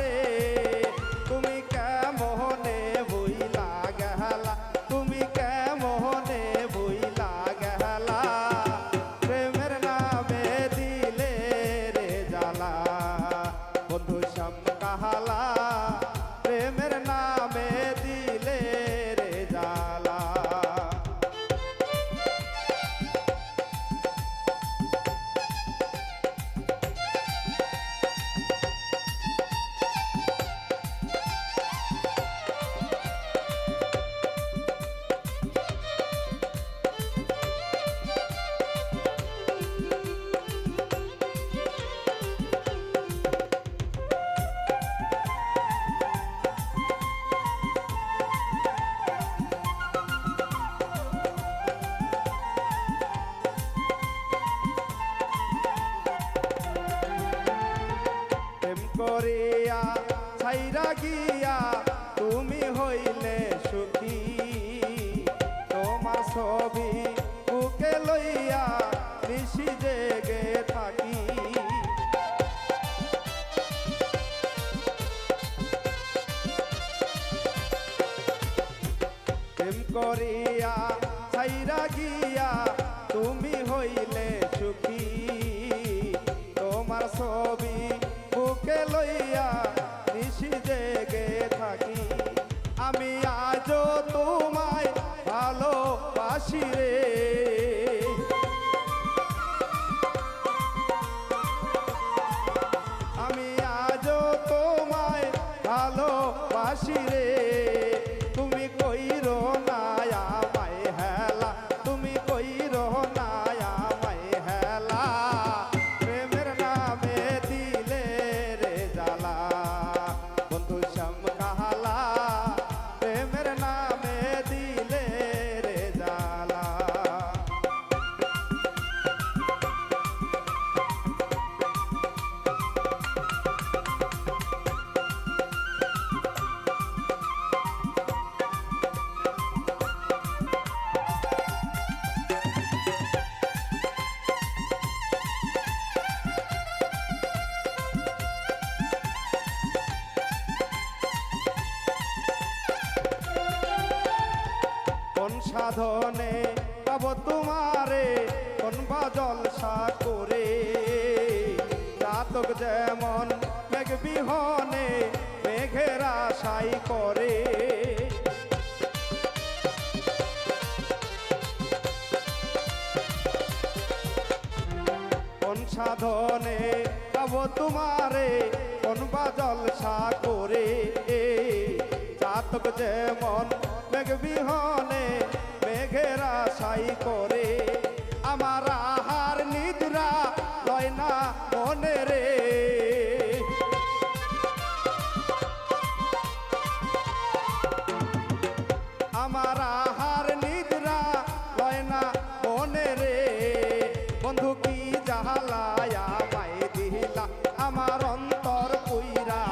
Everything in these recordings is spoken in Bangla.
রে তুমি কেমনে ভুইলা গেলা তুমি কেমনে ভুইলা গেলা প্রেমের নামে দিলে রে জ্বালা বন্ধু শ্যাম কাহালা প্রেমের নামে দিলে রে জ্বালা করিয়া ছাইরা গিয়া তুমি হইলে সুখী তোমার ছবি বুকে লইয়া নিশি জেগে থাকি প্রেম করিয়া ছাইরা গিয়া তুমি হইলে সুখী তোমার ছবি বুকে লইয়া নিশি জেগে থাকি আমি আজও তোমায় ভালোবাসি রে আমি আজও তোমায় ভালোবাসি রে তুমি কইরো না আমায় হেলা তুমি কইরো না আমায় হেলা প্রেমের নামে দিলে রে জ্বালা বন্ধু শ্যাম কাহালা প্রেমের নামে দিলে রে জ্বালা কোন সাধনে পাবো তোমারে কোন বা জলসা করে জাতক যেমন মেঘ বিহনে মেঘের আশাই করে কোন সাধনে পাবো তোমারে কোন বা জলসা করে জাতক যেমন মেঘ বিহনে মেঘের আশাই করে আমার আহার নিদ্রা লয় না মনে রে আমার আহার নিদ্রা লয় না মনে রে বন্ধু কি জাহালায় আমায় দিলা আমার অন্তর পুইরা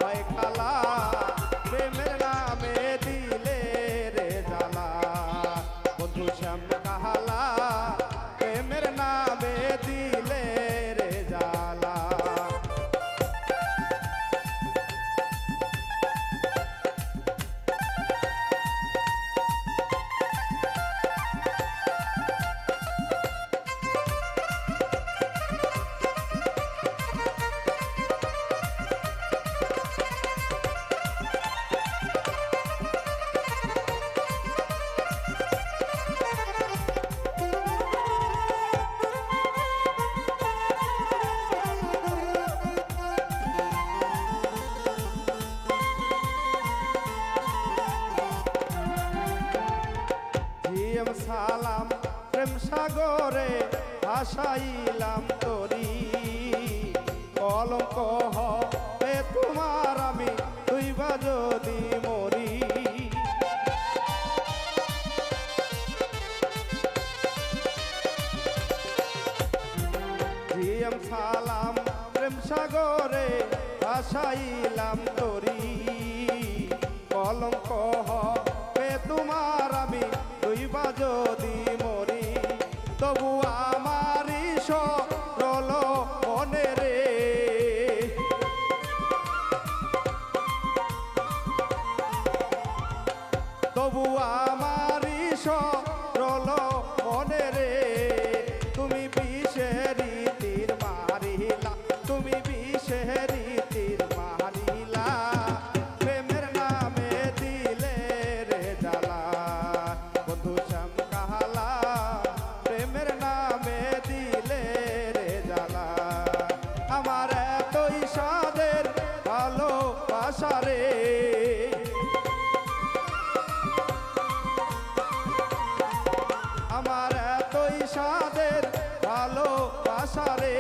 হয় খালা প্রেমের নামে দিলে রে জ্বালা বন্ধু শ্যাম কাহালা প্রেমের নামে দিলে রে জ্বালা সালাম প্রেম সাগরে ভাসাইলাম তরি কলঙ্ক হবে তোমার আমি তুইবা যদি মরি জিএম সালাম প্রেম সাগরে ভাসাইলাম তরি কলঙ্ক হবে তোমার আমি তুইবা যদি মরি তবু আমারই সরল মনে রে তবু আমারই সরল মনে রে তুমি বিষের তীর মারিলা তুমি বিষের তীর মারিলা প্রেমের নামে দিলে রে জ্বালা বন্ধু শ্যাম কাহালা প্রেমের নামে দিলে রে জ্বালা আমার এতই সাদের ভালোবাসা রে আমার এতই সাদের ভালোবাসা রে